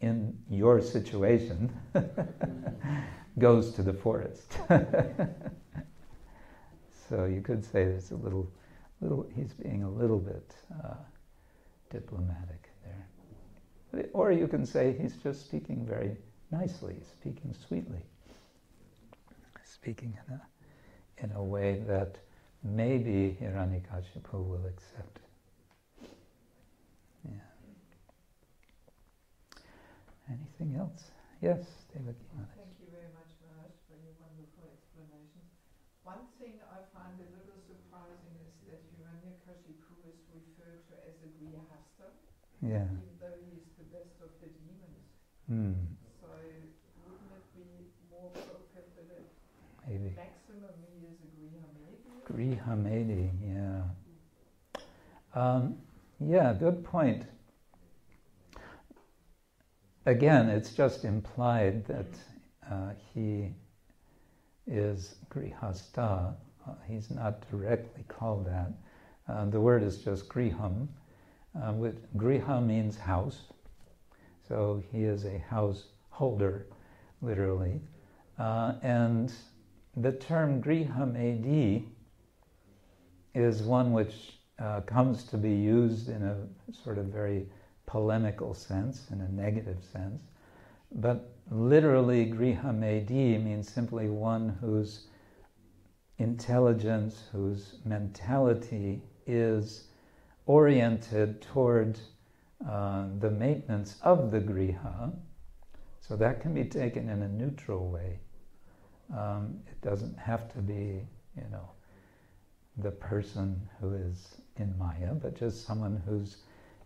in your situation goes to the forest. So you could say there's a little, he's being a little bit diplomatic there. Or you can say he's just speaking very nicely, speaking sweetly, speaking in a way that maybe Hiranyakashipu will accept. Yeah. Anything else? Yes, David. Thank you very much, Maharaj, for your wonderful explanation. One thing I find a little surprising is that Hiranyakashipu is referred to as a grihasta, Yeah. even though he's the best of the demons. So wouldn't it be more appropriate that at Maybe. maximum he is a grihamedi? Grihamedi, yeah. Yeah, good point. Again, it's just implied that he is grihasta. He's not directly called that. The word is just gṛham. Gṛha means house. So he is a householder, literally. And the term grihamedi is one which comes to be used in a sort of very polemical sense, in a negative sense. But literally, grihamedi means simply one whose intelligence, whose mentality is oriented toward the maintenance of the gṛha. So that can be taken in a neutral way. It doesn't have to be, the person who is in Maya, but just someone who's,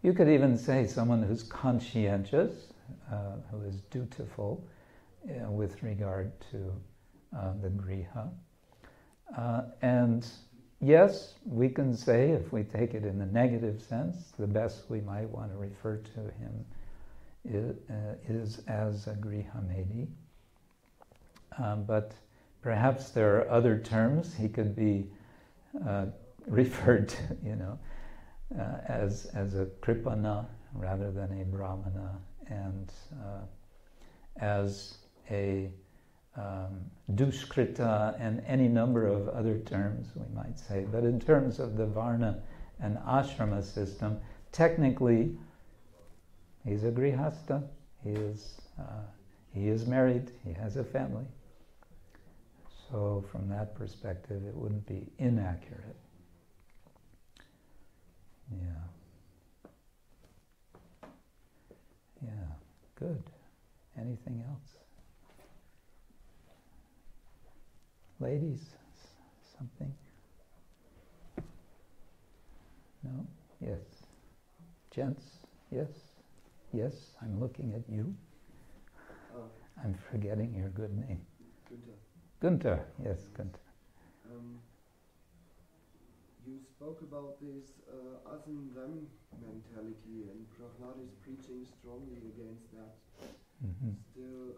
you could even say someone who's conscientious, who is dutiful with regard to the gṛha. And yes, we can say, if we take it in the negative sense, the best we might want to refer to him is as a grihamedi. But perhaps there are other terms he could be referred to, as a kripana rather than a brahmana, and as a dushkrita, and any number of other terms we might say. But in terms of the varna and ashrama system, technically he's a grihasta. He is married. He has a family. So from that perspective, it wouldn't be inaccurate. Yeah. Yeah. Good. Anything else? Ladies, something? No? Yes. Gents? Yes? Yes, I'm looking at you. I'm forgetting your good name. Gunther. Yes, Gunther. You spoke about this us and them mentality, and Prahlāda is preaching strongly against that. Mm-hmm. Still,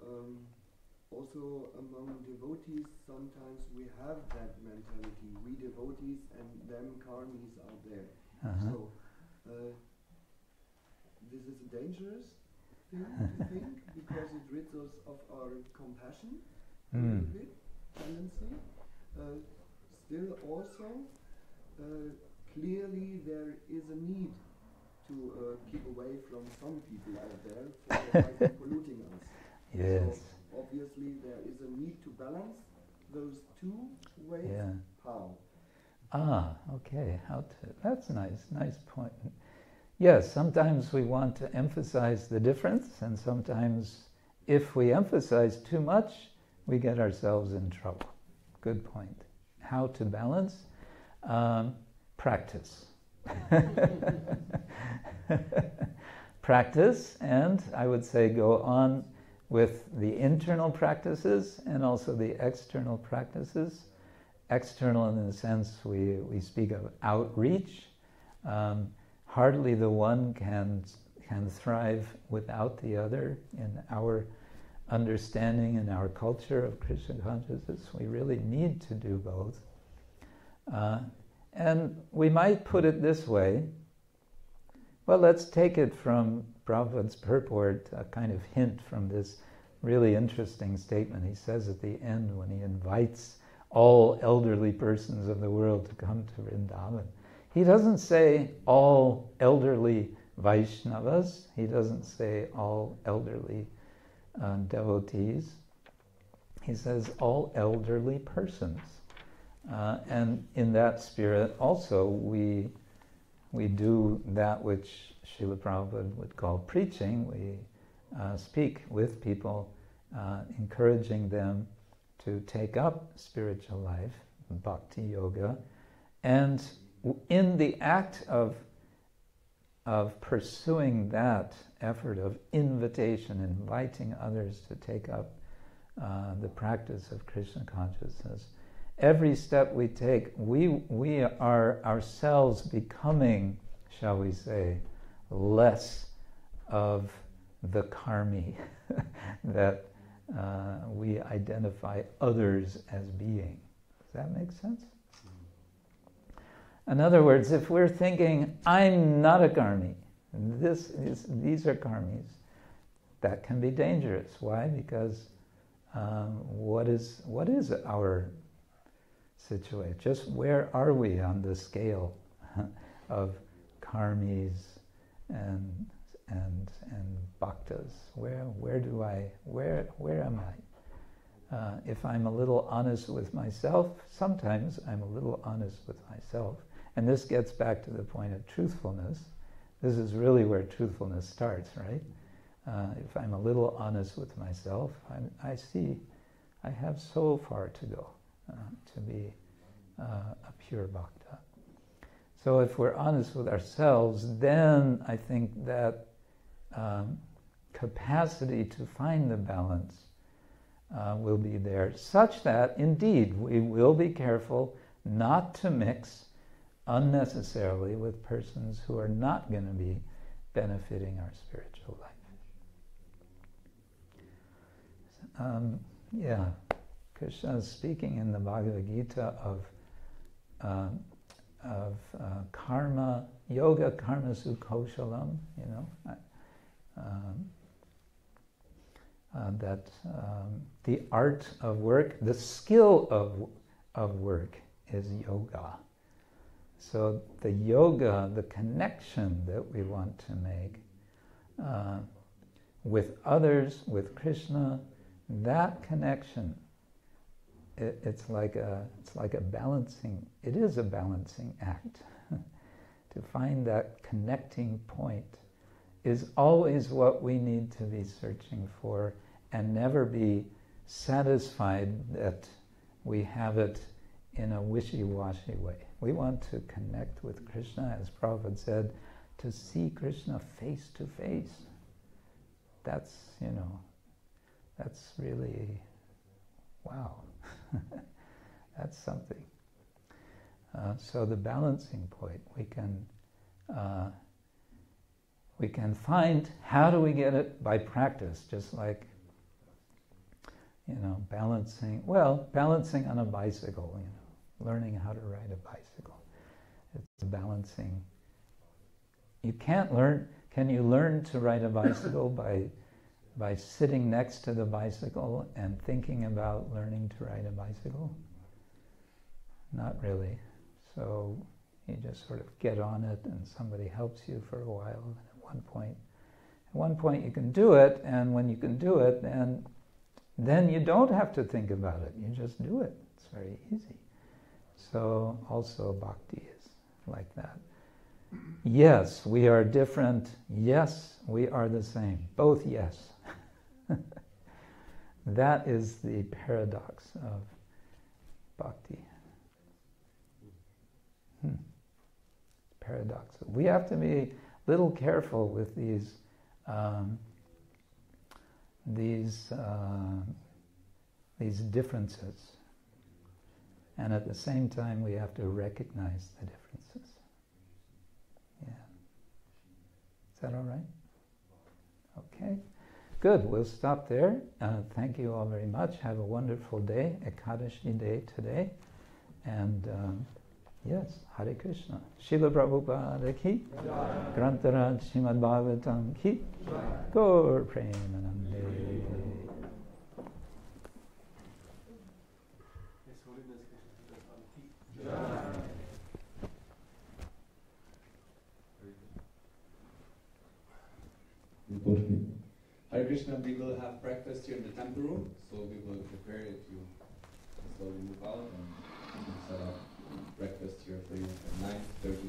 also among devotees, sometimes we have that mentality. We devotees and them karmis out there. Uh-huh. So, this is a dangerous thing to think, because it rids us of our compassion a little bit, tendency. Still also, clearly there is a need to keep away from some people out there for polluting us. Yes. So obviously there is a need to balance those two ways. Yeah. How? Okay. That's nice point. Yes, sometimes we want to emphasize the difference, and sometimes if we emphasize too much, we get ourselves in trouble. Good point. How to balance? Practice. Practice, and I would say go on with the internal practices and also the external practices. External in the sense we speak of outreach. Hardly the one can thrive without the other in our understanding and our culture of Krishna consciousness. We really need to do both. And we might put it this way. Well, let's take it from Prabhupada's purport, a kind of hint from this really interesting statement he says at the end when he invites all elderly persons of the world to come to Vrindavan. He doesn't say all elderly Vaishnavas. He doesn't say all elderly devotees. He says all elderly persons. And in that spirit also we do that which Srila Prabhupada would call preaching. We speak with people, encouraging them to take up spiritual life, bhakti yoga, and in the act of pursuing that effort of invitation, inviting others to take up the practice of Krishna consciousness, every step we take, we are ourselves becoming, shall we say, less of the karmi that we identify others as being. Does that make sense? In other words, if we're thinking, I'm not a karmi, these are karmis, that can be dangerous. Why? Because what is our situation? Just where are we on the scale of karmis and bhaktas? Where am I? If I'm a little honest with myself, sometimes I'm a little honest with myself. And this gets back to the point of truthfulness. This is really where truthfulness starts, right? If I'm a little honest with myself, I see I have so far to go to be a pure bhakta. So if we're honest with ourselves, then I think that capacity to find the balance will be there, such that indeed we will be careful not to mix unnecessarily with persons who are not going to be benefiting our spiritual life. Krishna is speaking in the Bhagavad Gita of karma, yoga karma sukoshalam, that the art of work, the skill of work is yoga. So the yoga, the connection that we want to make with others, with Krishna, that connection, it's like a balancing. It is a balancing act. To find that connecting point is always what we need to be searching for, and never be satisfied that we have it in a wishy-washy way. We want to connect with Krishna, as Prabhupada said, to see Krishna face to face. That's really, wow. That's something. So the balancing point, we can find, how do we get it? By practice, just like, balancing on a bicycle, learning how to ride a bicycle. It's balancing. Can you learn to ride a bicycle by sitting next to the bicycle and thinking about learning to ride a bicycle? Not really. So you just sort of get on it and somebody helps you for a while. And at one point you can do it, and when you can do it, then you don't have to think about it. You just do it. It's very easy. So also bhakti is like that. Yes, we are different. Yes, we are the same. Both yes. That is the paradox of bhakti. Paradox. We have to be a little careful with these these differences. And at the same time, we have to recognize the differences. Yeah. Is that all right? Okay. Good. We'll stop there. Thank you all very much. Have a wonderful day, Ekadashi day today. And yes, Hare Krishna. Śrīla Prabhupada ki, Grantaraj Srimad-Bhagavatam ki, Gaur Premanande. Hare Krishna, we will have breakfast here in the temple room, so we will prepare it to slowly move out and set up breakfast here for you at 9:30.